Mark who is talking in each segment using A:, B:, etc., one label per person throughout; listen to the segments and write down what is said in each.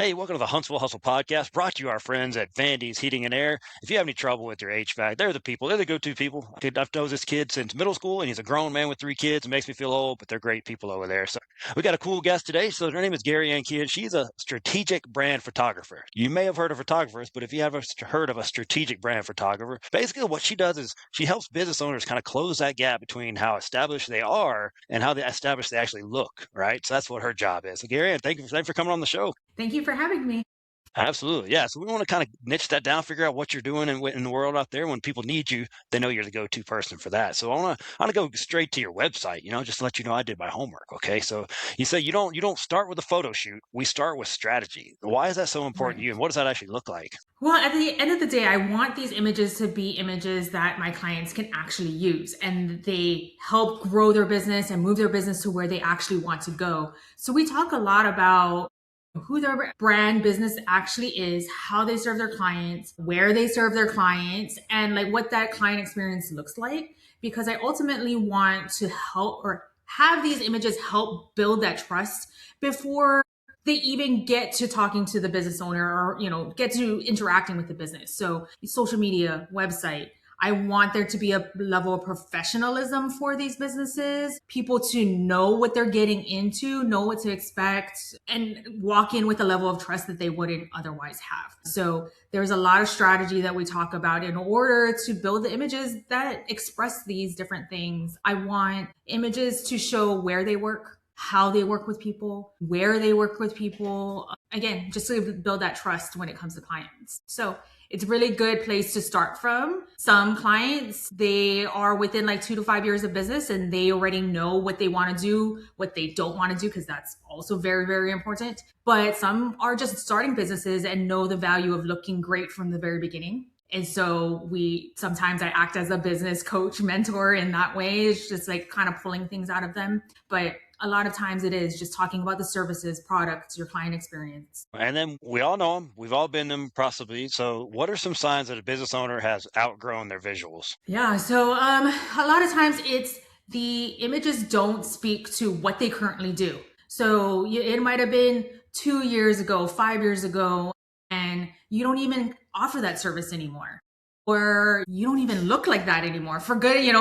A: Hey, welcome to the Huntsville Hustle podcast, brought to you our friends at Vandy's Heating and Air. If you have any trouble with your HVAC, they're the people. They're the go-to people. I've known this kid since middle school, and he's a grown man with 3 kids. It makes me feel old, but they're great people over there. So we got a cool guest today. So her name is Gari Ann Kia. She's a strategic brand photographer. You may have heard of photographers, but if you haven't heard of a strategic brand photographer, basically what she does is she helps business owners kind of close that gap between how established they are and how they established they actually look, right? So that's what her job is. So Gary Ann, thank you for coming on the show.
B: Thank you for having me.
A: Absolutely. Yeah. So we want to kind of niche that down, figure out what you're doing in the world out there. When people need you, they know you're the go-to person for that. So I want to go straight to your website, just to let you know I did my homework. Okay. So you say you don't start with a photo shoot. We start with strategy. Why is that so important to
B: Right.
A: you? And what does that actually look like?
B: Well, at the end of the day, I want these images to be images that my clients can actually use and they help grow their business and move their business to where they actually want to go. So we talk a lot about who their brand business actually is, how they serve their clients, where they serve their clients, and like what that client experience looks like. Because I ultimately want to help or have these images help build that trust before they even get to talking to the business owner or get to interacting with the business. So social media, website, I want there to be a level of professionalism for these businesses, people to know what they're getting into, know what to expect, and walk in with a level of trust that they wouldn't otherwise have. So there's a lot of strategy that we talk about in order to build the images that express these different things. I want images to show where they work, how they work with people, where they work with people. Again, just to build that trust when it comes to clients. So it's a really good place to start from. Some clients, they are within like 2 to 5 years of business and they already know what they want to do, what they don't want to do, because that's also very, very important. But some are just starting businesses and know the value of looking great from the very beginning. And so sometimes I act as a business coach, mentor in that way. It's just like kind of pulling things out of them. But a lot of times it is just talking about the services, products, your client experience.
A: And then we all know them. We've all been them possibly. So what are some signs that a business owner has outgrown their visuals?
B: Yeah. So a lot of times it's the images don't speak to what they currently do. So it might have been 2 years ago, 5 years ago, and you don't even offer that service anymore. Or you don't even look like that anymore for good,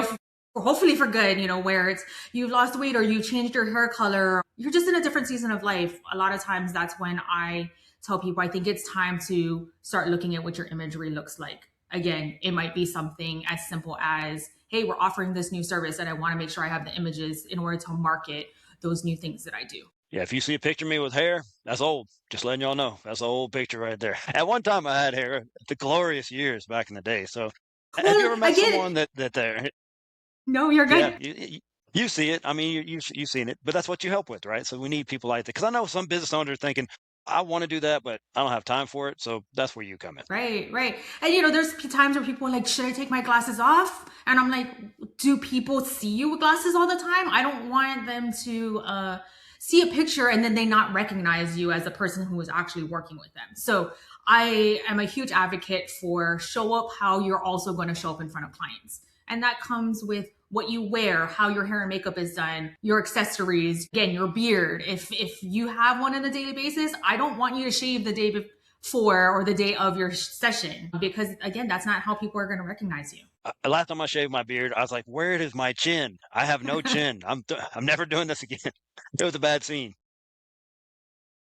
B: hopefully for good, where it's you've lost weight or you changed your hair color. You're just in a different season of life. A lot of times that's when I tell people I think it's time to start looking at what your imagery looks like. Again, it might be something as simple as, hey, we're offering this new service and I want to make sure I have the images in order to market those new things that I do.
A: Yeah, if you see a picture of me with hair, that's old. Just letting y'all know. That's an old picture right there. At one time I had hair, the glorious years back in the day. So have you
B: Well,
A: ever
B: I
A: met
B: get
A: someone
B: it.
A: that they're
B: No, you're
A: yeah,
B: good.
A: you see it. I mean, you've seen it, but that's what you help with, right? So we need people like that because I know some business owners are thinking, I want to do that, but I don't have time for it. So that's where you come in.
B: Right, right. And there's times where people are like, should I take my glasses off? And I'm like, do people see you with glasses all the time? I don't want them to see a picture and then they not recognize you as the person who is actually working with them. So I am a huge advocate for show up how you're also going to show up in front of clients. And that comes with what you wear, how your hair and makeup is done, your accessories, again, your beard. If you have one on a daily basis, I don't want you to shave the day before or the day of your session because again, that's not how people are going to recognize you.
A: Last time I shaved my beard, I was like, where is my chin? I have no chin. I'm never doing this again. It was a bad scene.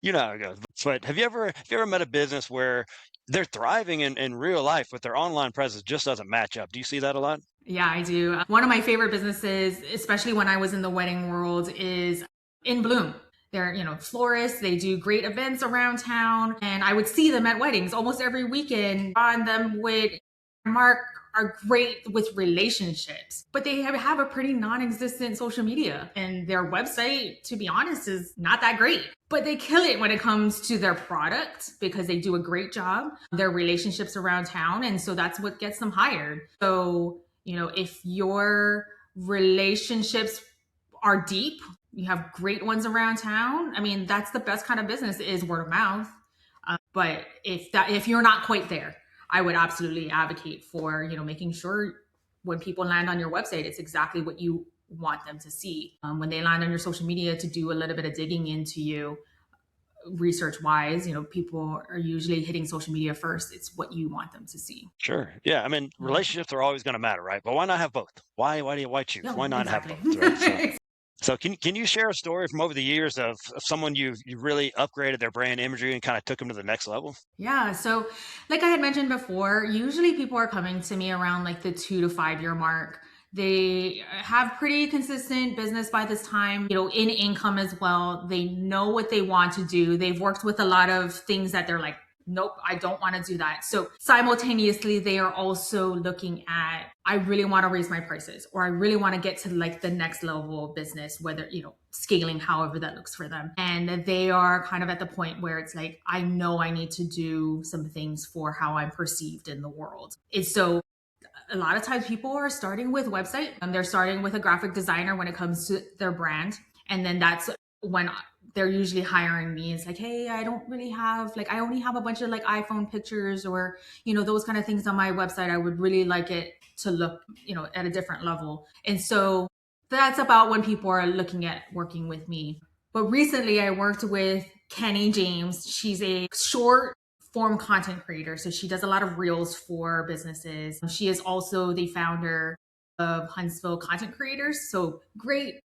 A: You know how it goes. But have you ever met a business where they're thriving in real life, but their online presence just doesn't match up? Do you see that a lot?
B: Yeah, I do. One of my favorite businesses, especially when I was in the wedding world, is In Bloom. They're, florists. They do great events around town. And I would see them at weddings almost every weekend. On them with Mark are great with relationships, but they have a pretty non-existent social media. And their website, to be honest, is not that great. But they kill it when it comes to their product because they do a great job, their relationships around town. And so that's what gets them hired. So if your relationships are deep, you have great ones around town. I mean, that's the best kind of business is word of mouth. But if you're not quite there, I would absolutely advocate for making sure when people land on your website, it's exactly what you want them to see. When they land on your social media, to do a little bit of digging into you, research wise, people are usually hitting social media first. It's what you want them to see.
A: Sure. Yeah. I mean,
B: Yeah.
A: relationships are always going to matter, right? But why not have both? Why choose?
B: Yeah,
A: Why not have
B: exactly.
A: both, right? So can you share a story from over the years of someone you really upgraded their brand imagery and kind of took them to the next level?
B: Yeah. So, like I had mentioned before, usually people are coming to me around like the 2 to 5 year mark. They have pretty consistent business by this time, in income as well. They know what they want to do. They've worked with a lot of things that they're like, nope, I don't want to do that. So simultaneously, they are also looking at, I really want to raise my prices, or I really want to get to like the next level of business, whether, scaling however that looks for them. And they are kind of at the point where it's like, I know I need to do some things for how I'm perceived in the world. It's so a lot of times people are starting with website and they're starting with a graphic designer when it comes to their brand. And then that's when they're usually hiring me. It's like, hey, I don't really have, like, I only have a bunch of like iPhone pictures or, those kind of things on my website. I would really like it to look, at a different level. And so that's about when people are looking at working with me. But recently I worked with Kenny James. She's a short form content creator. So she does a lot of reels for businesses. She is also the founder of Huntsville Content Creators. So great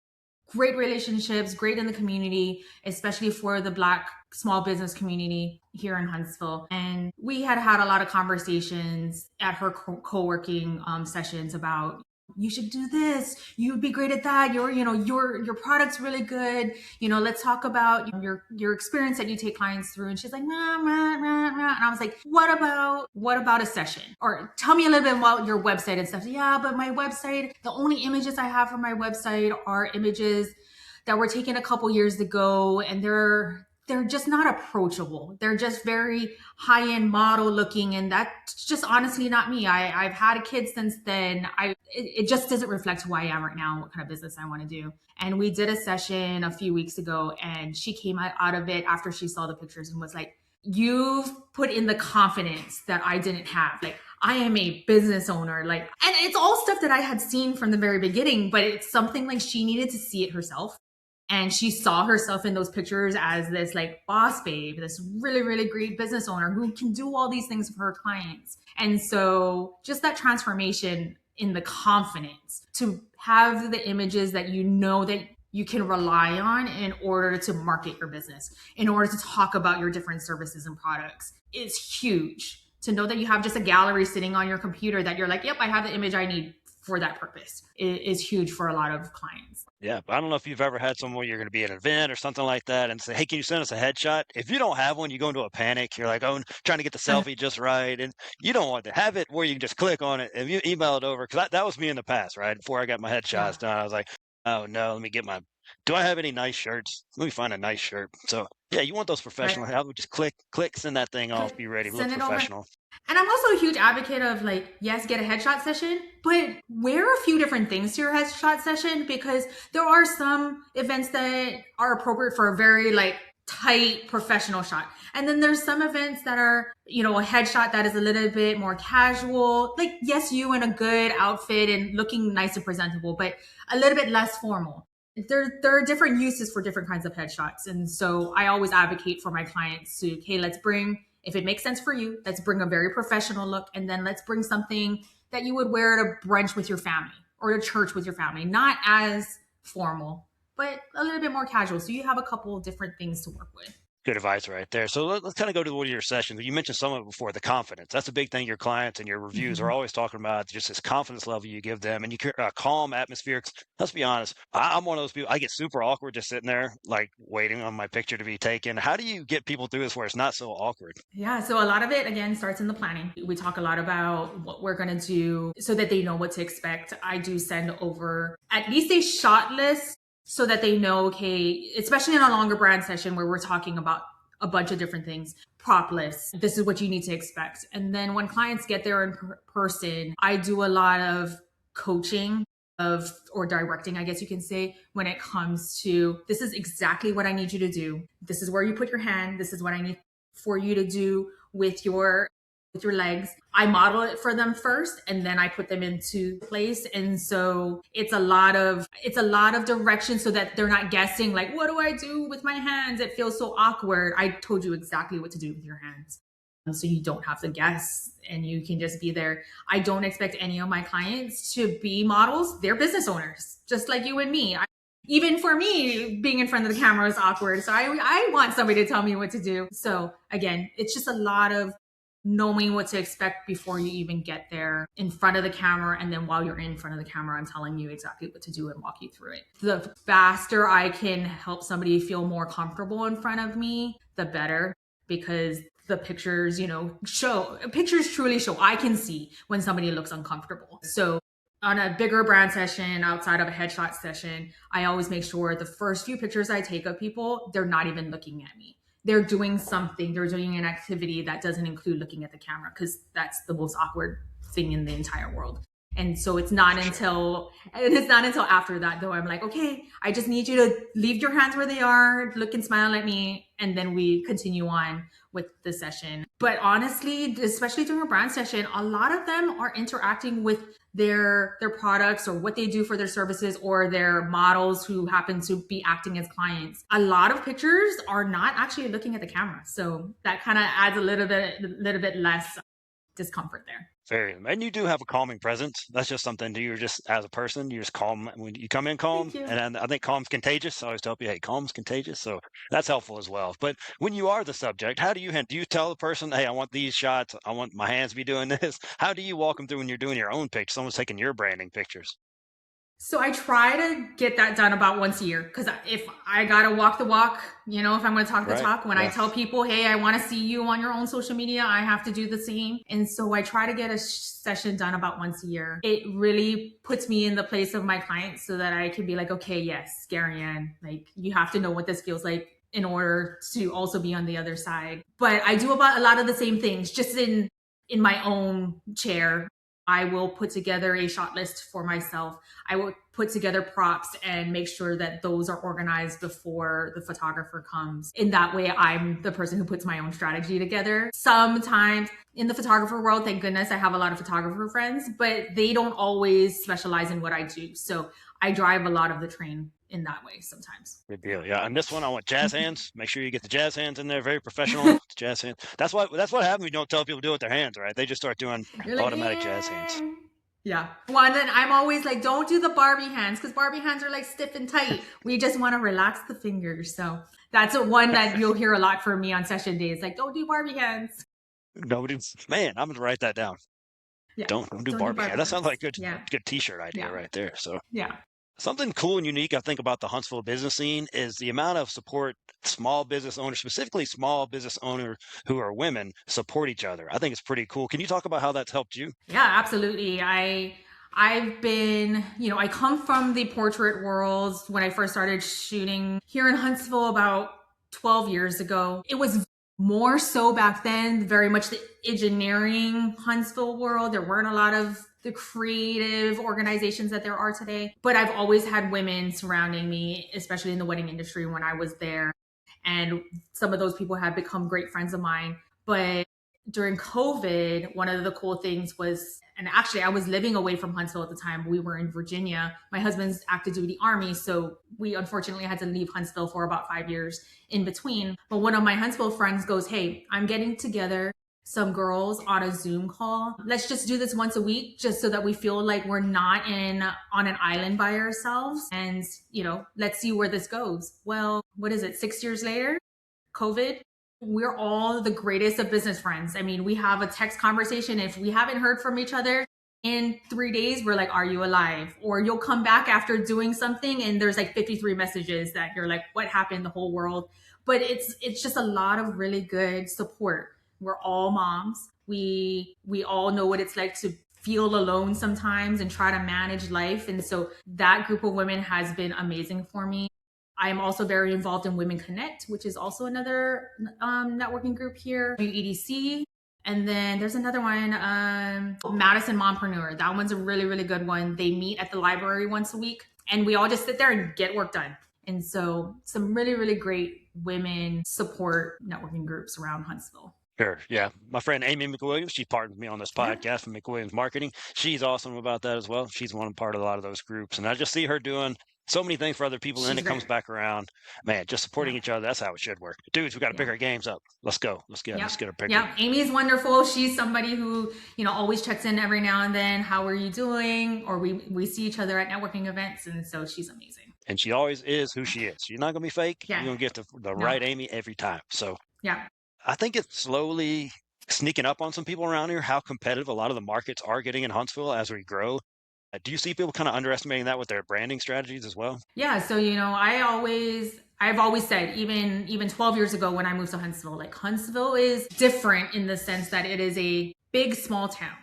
B: relationships, great in the community, especially for the Black small business community here in Huntsville. And we had a lot of conversations at her co-working sessions about, you should do this, you would be great at that, your product's really good, let's talk about your experience that you take clients through. And she's like, nah, nah, nah, nah. And I was like, what about a session, or tell me a little bit about your website and stuff. Yeah, but my website, the only images I have for my website are images that were taken a couple years ago, and they're just not approachable. They're just very high-end model looking, and that's just honestly not me. I've had a kid since then. It just doesn't reflect who I am right now, what kind of business I want to do. And we did a session a few weeks ago, and she came out of it after she saw the pictures and was like, you've put in the confidence that I didn't have. Like, I am a business owner. Like, and it's all stuff that I had seen from the very beginning, but it's something like she needed to see it herself. And she saw herself in those pictures as this like boss babe, this really, really great business owner who can do all these things for her clients. And so just that transformation in the confidence to have the images that that you can rely on in order to market your business, in order to talk about your different services and products, is huge. To know that you have just a gallery sitting on your computer that you're like, yep, I have the image I need for that purpose, is huge for a lot of clients.
A: Yeah, but I don't know if you've ever had someone where you're going to be at an event or something like that and say, "Hey, can you send us a headshot?" If you don't have one, you go into a panic. You're like, "Oh, trying to get the selfie just right," and you don't want to have it where you can just click on it and you email it over. Because that was me in the past, right? Before I got my
B: Yeah,
A: headshots done, I was like, "Oh no, let me get my. Do I have any nice shirts? Let me find a nice shirt." So yeah, you want those
B: right.
A: professional. I would just click, send that thing off,
B: Click,
A: be ready, look
B: send it over.
A: professional.
B: And I'm also a huge advocate of like, yes, get a headshot session, but wear a few different things to your headshot session, because there are some events that are appropriate for a very like tight professional shot. And then there's some events that are, a headshot that is a little bit more casual. Like, yes, you in a good outfit and looking nice and presentable, but a little bit less formal. There are different uses for different kinds of headshots. And so I always advocate for my clients to, okay, let's bring, if it makes sense for you, let's bring a very professional look. And then let's bring something that you would wear at a brunch with your family or to church with your family, not as formal, but a little bit more casual. So you have a couple of different things to work with.
A: Good advice right there. So let's kind of go to one of your sessions. You mentioned some of it before, the confidence. That's a big thing your clients and your reviews are
B: Mhm.
A: always talking about, just this confidence level you give them and you create a calm atmosphere. 'Cause let's be honest, I'm one of those people, I get super awkward just sitting there, like waiting on my picture to be taken. How do you get people through this where it's not so awkward?
B: Yeah, so a lot of it again starts in the planning. We talk a lot about what we're going to do so that they know what to expect. I do send over at least a shot list so that they know, okay, especially in a longer brand session where we're talking about a bunch of different things, prop lists, this is what you need to expect. And then when clients get there in person, I do a lot of coaching of, or directing, I guess you can say, when it comes to, this is exactly what I need you to do. This is where you put your hand. This is what I need for you to do with your with your legs. I model it for them first and then I put them into place. And so it's a lot of direction so that they're not guessing like, what do I do with my hands? It feels so awkward. I told you exactly what to do with your hands. So you don't have to guess and you can just be there. I don't expect any of my clients to be models. They're business owners, just like you and me. Even for me, being in front of the camera is awkward. So I want somebody to tell me what to do. So again, it's just a lot of knowing what to expect before you even get there in front of the camera. And then while you're in front of the camera, I'm telling you exactly what to do and walk you through it. The faster I can help somebody feel more comfortable in front of me, the better, because the pictures, pictures truly show. I can see when somebody looks uncomfortable. So on a bigger brand session outside of a headshot session, I always make sure the first few pictures I take of people, they're not even looking at me. They're doing something, they're doing an activity that doesn't include looking at the camera, because that's the most awkward thing in the entire world. And so it's not until after that though I'm like, okay, I just need you to leave your hands where they are, look and smile at me, and then we continue on with the session. But honestly, especially during a brand session, a lot of them are interacting with their products or what they do for their services or their models who happen to be acting as clients. A lot of pictures are not actually looking at the camera. So that kind of adds a little bit less discomfort there.
A: Very, and you do have a calming presence. That's just something you're just as a person, you're just calm when you come in calm.
B: Thank you.
A: And I think calm's contagious. I always tell people, hey, calm's contagious. So that's helpful as well. But when you are the subject, how do you tell the person, hey, I want these shots, I want my hands to be doing this? How do you walk them through when you're doing your own picture? Someone's taking your branding pictures.
B: So I try to get that done about once a year, because if I gotta walk the walk, if I'm gonna talk the
A: Right.
B: talk, when I tell people, hey, I want to see you on your own social media, I have to do the same. And so I try to get a session done about once a year. It really puts me in the place of my clients so that I can be like, okay, yes, Gari Ann, like you have to know what this feels like in order to also be on the other side. But I do about a lot of the same things, just in my own chair. I will put together a shot list for myself. I will put together props and make sure that those are organized before the photographer comes. In that way, I'm the person who puts my own strategy together. Sometimes in the photographer world, thank goodness I have a lot of photographer friends, but they don't always specialize in what I do. So I drive a lot of the train in that way sometimes.
A: Good deal. Yeah. And this one, I want jazz hands. Make sure you get the jazz hands in there. Very professional jazz hands. That's what happens when you don't tell people to do it with their hands, right? They just start doing
B: You're like,
A: automatic jazz hands.
B: yeah. Yeah. Well, and then I'm always like, don't do the Barbie hands, because Barbie hands are like stiff and tight. We just want to relax the fingers. So that's one that you'll hear a lot from me on session days. Like, don't do Barbie hands.
A: Nobody's man. I'm gonna write that down.
B: Yeah.
A: Don't do
B: Don't do
A: Barbie hair.
B: Barbie
A: That sounds
B: hands.
A: like a
B: Yeah.
A: good T-shirt idea
B: Yeah.
A: right there. So
B: Yeah.
A: something cool and unique I think about the Huntsville business scene is the amount of support small business owners, specifically small business owners who are women, support each other. I think it's pretty cool. Can you talk about how that's helped you?
B: Yeah, absolutely. I've been, I come from the portrait world when I first started shooting here in Huntsville about 12 years ago. It was more so back then, very much the engineering Huntsville world. There weren't a lot of the creative organizations that there are today, but I've always had women surrounding me, especially in the wedding industry when I was there. And some of those people have become great friends of mine. But during COVID, one of the cool things was, and actually I was living away from Huntsville at the time. We were in Virginia. My husband's active duty Army. So we unfortunately had to leave Huntsville for about 5 years in between. But one of my Huntsville friends goes, hey, I'm getting together some girls on a Zoom call. Let's just do this once a week, just so that we feel like we're not on an island by ourselves. And, let's see where this goes. Well, what is it? 6 years later, COVID, we're all the greatest of business friends. I mean, we have a text conversation. If we haven't heard from each other in 3 days, we're like, are you alive? Or you'll come back after doing something and there's like 53 messages that you're like, what happened? The whole world. But it's just a lot of really good support. We're all moms. We all know what it's like to feel alone sometimes and try to manage life. And so that group of women has been amazing for me. I'm also very involved in Women Connect, which is also another networking group here, EDC. And then there's another one, Madison Mompreneur. That one's a really, really good one. They meet at the library once a week and we all just sit there and get work done. And so some really, really great women support networking groups around Huntsville.
A: Sure. Yeah. My friend Amy McWilliams, she partnered with me on this
B: Yeah,
A: podcast from McWilliams Marketing. She's awesome about that as well. She's one part of a lot of those groups. And I just see her doing so many things for other people. And then
B: she's
A: it
B: great.
A: comes back around. Man, just
B: Yeah,
A: supporting each other. That's how it should work. Dudes, we got to pick
B: yeah.
A: our games up. Let's go.
B: Yep.
A: Let's get a picture.
B: Yep. Amy's wonderful. She's somebody who, always checks in every now and then. How are you doing? Or we see each other at networking events. And so she's amazing.
A: And she always is who she is. She's not going to be fake. You're
B: Yeah.
A: going to get the
B: No.
A: right Amy every time. So
B: Yeah.
A: I think it's slowly sneaking up on some people around here how competitive a lot of the markets are getting in Huntsville as we grow. Do you see people kind of underestimating that with their branding strategies as well?
B: Yeah. So, I've always said, even 12 years ago when I moved to Huntsville, like Huntsville is different in the sense that it is a big, small town.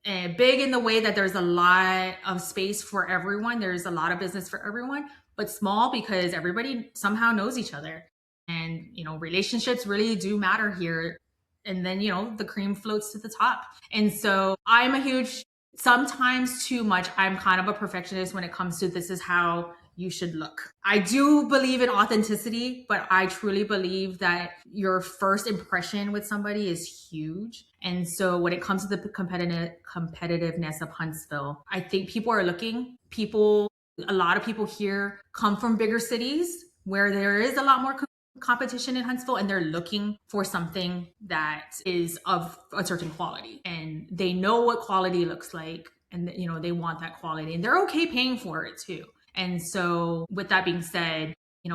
B: And big in the way that there's a lot of space for everyone. There's a lot of business for everyone, but small because everybody somehow knows each other. And, relationships really do matter here. And then, the cream floats to the top. And so I'm a huge, sometimes too much, I'm kind of a perfectionist when it comes to this is how you should look. I do believe in authenticity, but I truly believe that your first impression with somebody is huge. And so when it comes to the competitiveness of Huntsville, I think people are looking. A lot of people here come from bigger cities where there is a lot more competition in Huntsville, and they're looking for something that is of a certain quality, and they know what quality looks like, and they want that quality, and they're okay paying for it too. And so with that being said,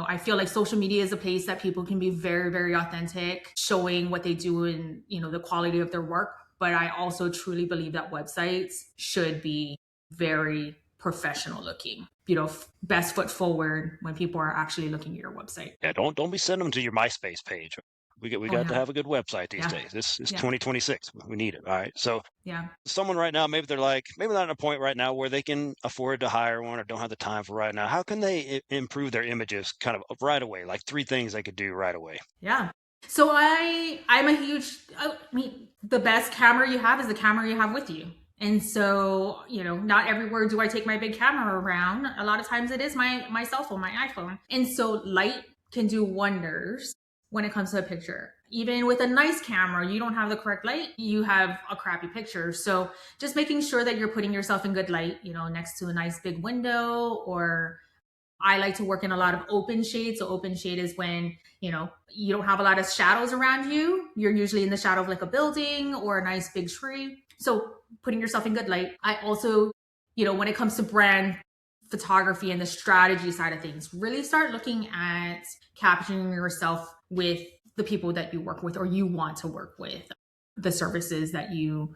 B: I feel like social media is a place that people can be very, very authentic, showing what they do and, the quality of their work. But I also truly believe that websites should be very professional looking, best foot forward when people are actually looking at your website.
A: Yeah, don't be sending them to your MySpace page. We
B: Oh
A: got to
B: yeah.
A: have a good website these
B: Yeah.
A: days. This is
B: Yeah.
A: 2026. We need it. All right. So
B: Yeah.
A: someone right now, maybe they're like, maybe not at a point right now where they can afford to hire one or don't have the time for right now. How can they improve their images kind of right away? Like three things they could do right away.
B: Yeah. So I'm a huge, I mean, the best camera you have is the camera you have with you. And so, not everywhere do I take my big camera around. A lot of times it is my cell phone, my iPhone. And so light can do wonders when it comes to a picture. Even with a nice camera, you don't have the correct light, you have a crappy picture. So just making sure that you're putting yourself in good light, next to a nice big window, or I like to work in a lot of open shade. So open shade is when, you don't have a lot of shadows around you. You're usually in the shadow of like a building or a nice big tree. So putting yourself in good light. I also, when it comes to brand photography and the strategy side of things, really start looking at capturing yourself with the people that you work with or you want to work with, the services that you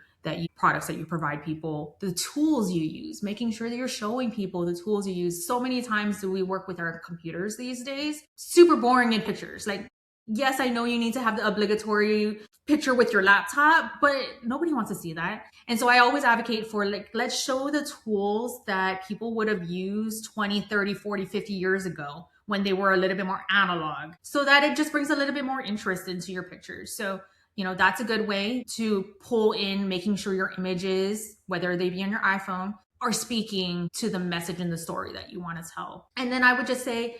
B: products that you provide people, the tools you use, making sure that you're showing people the tools you use. So many times do we work with our computers these days, super boring in pictures. Like, yes, I know you need to have the obligatory picture with your laptop, but nobody wants to see that. And so I always advocate for like, let's show the tools that people would have used 20, 30, 40, 50 years ago when they were a little bit more analog, so that it just brings a little bit more interest into your pictures. So that's a good way to pull in, making sure your images, whether they be on your iPhone, are speaking to the message and the story that you want to tell. And then I would just say,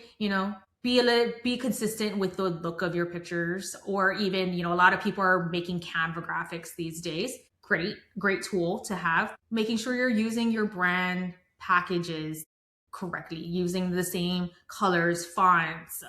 B: be consistent with the look of your pictures, or even, a lot of people are making Canva graphics these days. Great tool to have. Making sure you're using your brand packages correctly, using the same colors, fonts,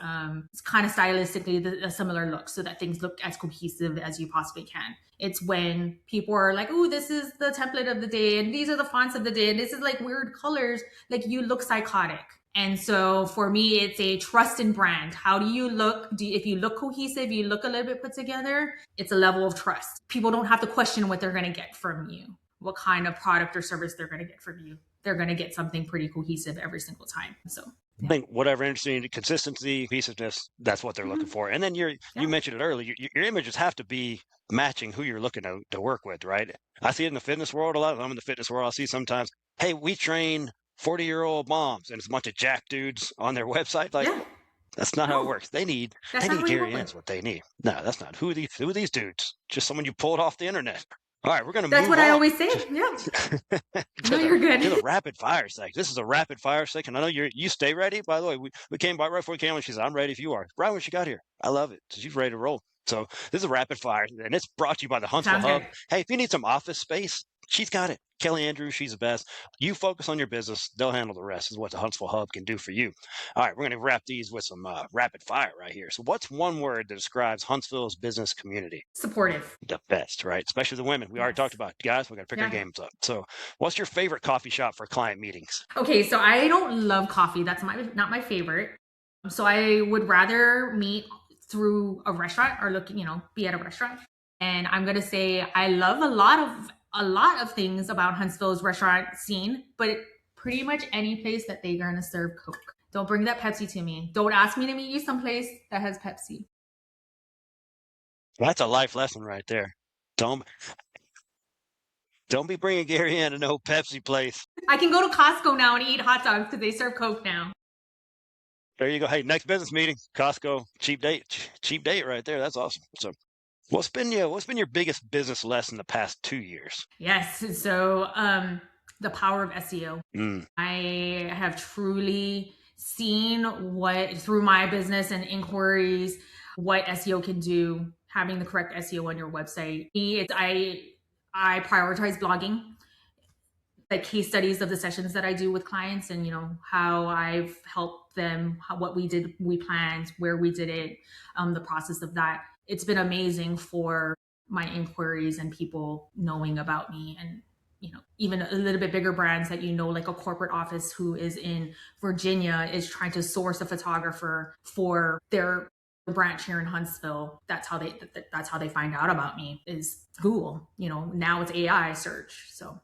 B: kind of stylistically a similar look, so that things look as cohesive as you possibly can. It's when people are like, oh, this is the template of the day, and these are the fonts of the day, and this is like weird colors, like you look psychotic. And so for me, it's a trust in brand. How do you look? If you look cohesive, you look a little bit put together, it's a level of trust. People don't have to question what they're going to get from you, what kind of product or service they're going to get from you. They're going to get something pretty cohesive every single time. So
A: I think whatever interesting consistency, cohesiveness, that's what they're looking for. And then you mentioned it earlier, your images have to be matching who you're looking to work with, right? I see it in the fitness world a lot. I'm in the fitness world. I see sometimes, hey, we train 40-year-old moms, and it's a bunch of jack dudes on their website. Like, that's not how it works. They need Gary Ann's what they need. No, that's not. Who are these dudes? Just someone you pulled off the internet. All right, we're going to move on.
B: That's what I always say. Yeah. No, you're good.
A: To the rapid fire segment. This is a rapid fire segment. I know you stay ready. By the way, we came by right before we came on. She said, I'm ready if you are. Right when she got here. I love it. She's ready to roll. So this is a rapid fire, and it's brought to you by the Huntsville
B: Sounds
A: Hub.
B: good.
A: Hey, if you need some office space, she's got it. Kelly Andrews, she's the best. You focus on your business; they'll handle the rest. Is what the Huntsville Hub can do for you. All right, we're going to wrap these with some rapid fire right here. So, what's one word that describes Huntsville's business community?
B: Supportive.
A: The best, right? Especially the women. We already talked
B: Yes.
A: about guys. We got to pick our
B: Yeah.
A: games up. So, what's your favorite coffee shop for client meetings?
B: Okay, so I don't love coffee. That's not my favorite. So I would rather meet through a restaurant or be at a restaurant. And I'm gonna say I love a lot of things about Huntsville's restaurant scene, but pretty much any place that they're gonna serve Coke. Don't bring that Pepsi to me. Don't ask me to meet you someplace that has Pepsi.
A: That's a life lesson right there. Don't don't be bringing Gary Ann to no Pepsi place.
B: I can go to Costco now and eat hot dogs because they serve Coke now.
A: There you go. Hey, next business meeting, Costco, cheap date right there. That's awesome. So, what's been your biggest business lesson the past 2 years?
B: Yes. So the power of SEO.
A: Mm,
B: I have truly seen what through my business and inquiries what SEO can do. Having the correct SEO on your website. I prioritize blogging, like case studies of the sessions that I do with clients, and how I've helped them, what we did, we planned, where we did it, the process of that. It's been amazing for my inquiries and people knowing about me, and even a little bit bigger brands that like a corporate office who is in Virginia is trying to source a photographer for their branch here in Huntsville. That's how they find out about me, is Google. Now it's AI search. So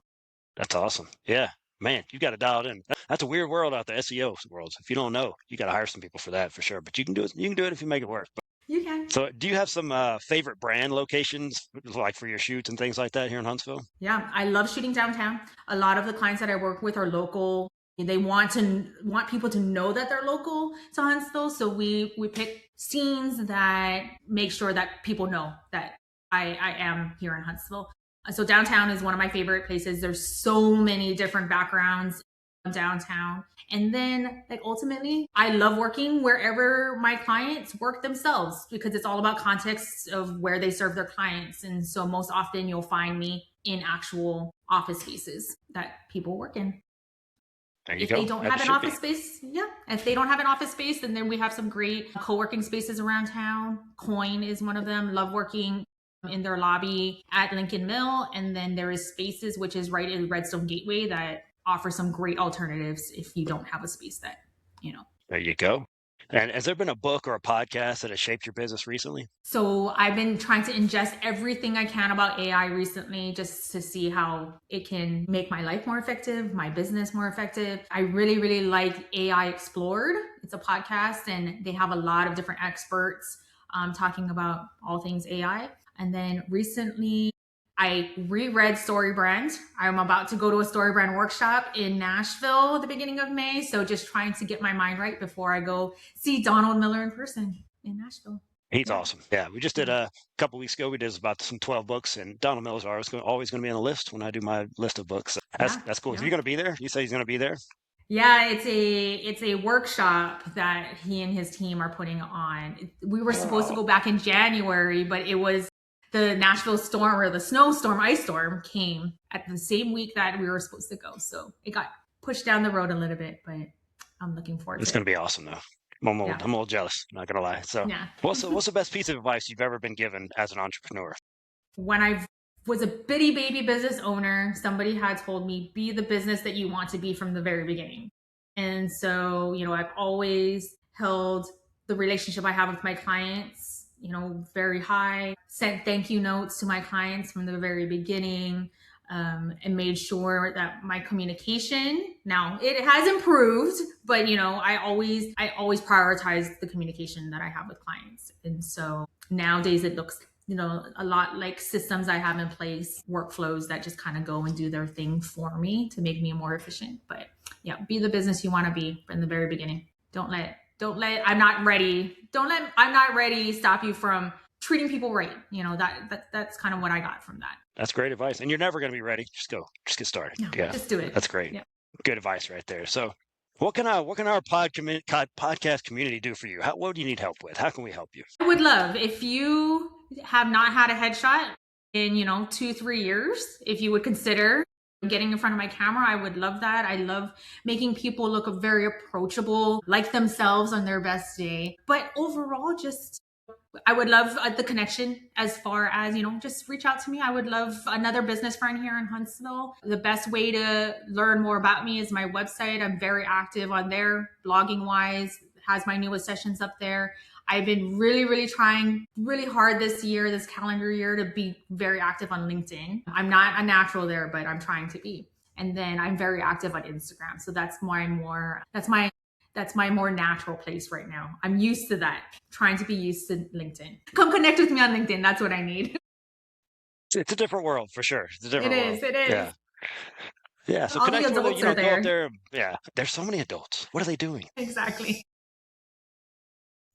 A: that's awesome. Yeah, man, you got to dial it in. That's a weird world out there, SEO world. If you don't know, you got to hire some people for that for sure. But you can do it. You can do it if you make it work.
B: you can.
A: So, do you have some favorite brand locations, like for your shoots and things like that here in Huntsville?
B: Yeah, I love shooting downtown. A lot of the clients that I work with are local. They want people to know that they're local to Huntsville. So we pick scenes that make sure that people know that I am here in Huntsville. So downtown is one of my favorite places. There's so many different backgrounds downtown. And then ultimately, I love working wherever my clients work themselves, because it's all about context of where they serve their clients. And so most often you'll find me in actual office spaces that people work in.
A: There you
B: If
A: go.
B: they don't
A: As
B: have
A: it
B: an
A: should
B: office
A: be.
B: space, yeah. If they don't have an office space, then we have some great co-working spaces around town. Coin is one of them. Love working in their lobby at Lincoln Mill. And then there is Spaces, which is right in Redstone Gateway, that offer some great alternatives if you don't have a space that.
A: There you go. And has there been a book or a podcast that has shaped your business recently?
B: So I've been trying to ingest everything I can about AI recently, just to see how it can make my life more effective, my business more effective. I really, really like AI Explored. It's a podcast, and they have a lot of different experts talking about all things AI. And then recently, I reread StoryBrand. I'm about to go to a StoryBrand workshop in Nashville at the beginning of May. So just trying to get my mind right before I go see Donald Miller in person in Nashville.
A: He's
B: Yeah.
A: awesome. Yeah, we just did a couple weeks ago. We did about some 12 books, and Donald Miller's always going to be on the list when I do my list of books. So
B: Yeah.
A: that's cool.
B: Yeah.
A: So you're going to be there? You say he's going to be there?
B: Yeah, it's a workshop that he and his team are putting on. We were supposed to go back in January, but it was the Nashville storm, or the snowstorm, ice storm, came at the same week that we were supposed to go. So it got pushed down the road a little bit, but I'm looking forward
A: It's
B: to
A: going
B: it.
A: to be awesome, though. I'm
B: Yeah.
A: a little jealous, not going to lie. So,
B: Yeah.
A: what's the best piece of advice you've ever been given as an entrepreneur?
B: When I was a bitty baby business owner, somebody had told me, be the business that you want to be from the very beginning. And so, I've always held the relationship I have with my clients, very high, sent thank you notes to my clients from the very beginning, and made sure that my communication, now it has improved, but I always prioritize the communication that I have with clients. And so nowadays it looks a lot like systems I have in place, workflows that just kind of go and do their thing for me to make me more efficient. But yeah, be the business you want to be from the very beginning. Don't let I'm not ready. Don't let I'm not ready stop you from treating people right. That's kind of what I got from that.
A: That's great advice. And you're never going to be ready. Just go. Just get started.
B: No,
A: Yeah,
B: just do it.
A: that's great.
B: Yeah.
A: Good advice right there. So, What can our podcast community do for you? What do you need help with? How can we help you?
B: I would love if you have not had a headshot in, 2, 3 years, if you would consider getting in front of my camera. I would love that. I love making people look very approachable, like themselves on their best day. But overall, just I would love the connection as far as, just reach out to me. I would love another business friend here in Huntsville. The best way to learn more about me is my website. I'm very active on there, blogging wise, has my newest sessions up there. I've been really, really trying really hard this calendar year, to be very active on LinkedIn. I'm not a natural there, but I'm trying to be. And then I'm very active on Instagram. So that's my more natural place right now. I'm used to that, trying to be used to LinkedIn. Come connect with me on LinkedIn. That's what I need.
A: It's a different world for sure. It's a
B: It
A: different world.
B: is. It is.
A: Yeah. Yeah. So
B: All the
A: connect with her,
B: adults are
A: go up
B: there.
A: there. Yeah. There's so many adults. What are they doing?
B: Exactly.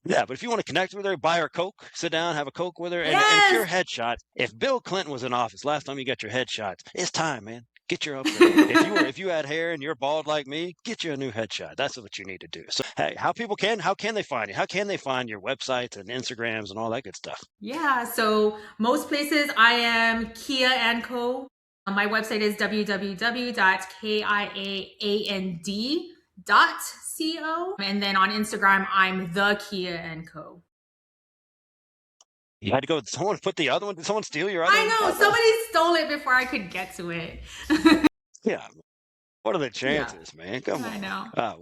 A: Yeah, but if you want to connect with her, buy her Coke, sit down, have a Coke with her. And if
B: Yes.
A: your headshot, if Bill Clinton was in office last time you got your headshot, it's time, man. Get your upgrade. If you had hair and you're bald like me, get you a new headshot. That's what you need to do. So hey, how can they find you? How can they find your websites and Instagrams and all that good stuff?
B: Yeah. So most places I am Kia and Co. My website is www.kiaand.co. And then on Instagram, I'm the Kia and Co.
A: You had to go. Someone put the other one. Did someone steal your other
B: I
A: one?
B: know somebody stole it before I could get to it.
A: Yeah. What are the
B: Yeah,
A: chances, man? Come
B: I
A: on.
B: know.
A: Well,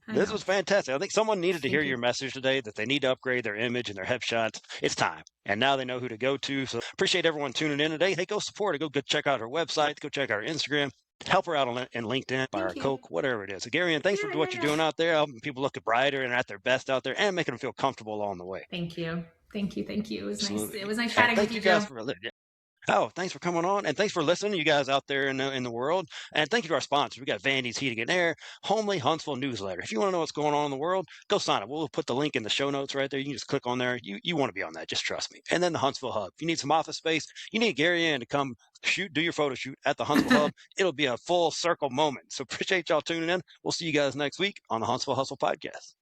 B: I
A: this
B: know.
A: was fantastic. I think someone needed to hear
B: Thank you.
A: your message today that they need to upgrade their image and their headshots. It's time. And now they know who to go to. So appreciate everyone tuning in today. Hey, go support her. Go check out her website. Go check out her Instagram. Help her out on in LinkedIn, buy her
B: Thank
A: a
B: you.
A: Coke, whatever it is. So, Gary, and thanks for
B: Yeah,
A: what
B: yeah,
A: you're
B: yeah.
A: doing out there, helping people look brighter and at their best out there and making them feel comfortable along the way.
B: Thank you. Thank you. Thank you. It was nice. It
A: Absolutely.
B: was nice
A: And
B: chatting with
A: thank
B: you,
A: you guys
B: Joe.
A: for Oh, thanks for coming on, and thanks for listening, you guys out there in the world. And thank you to our sponsors. We got Vandy's Heating and Air, Homely Huntsville newsletter. If you want to know what's going on in the world, go sign up. We'll put the link in the show notes right there. You can just click on there. You want to be on that. Just trust me. And then the Huntsville Hub. If you need some office space, you need Gary Ann to come do your photo shoot at the Huntsville Hub. It'll be a full circle moment. So appreciate y'all tuning in. We'll see you guys next week on the Huntsville Hustle podcast.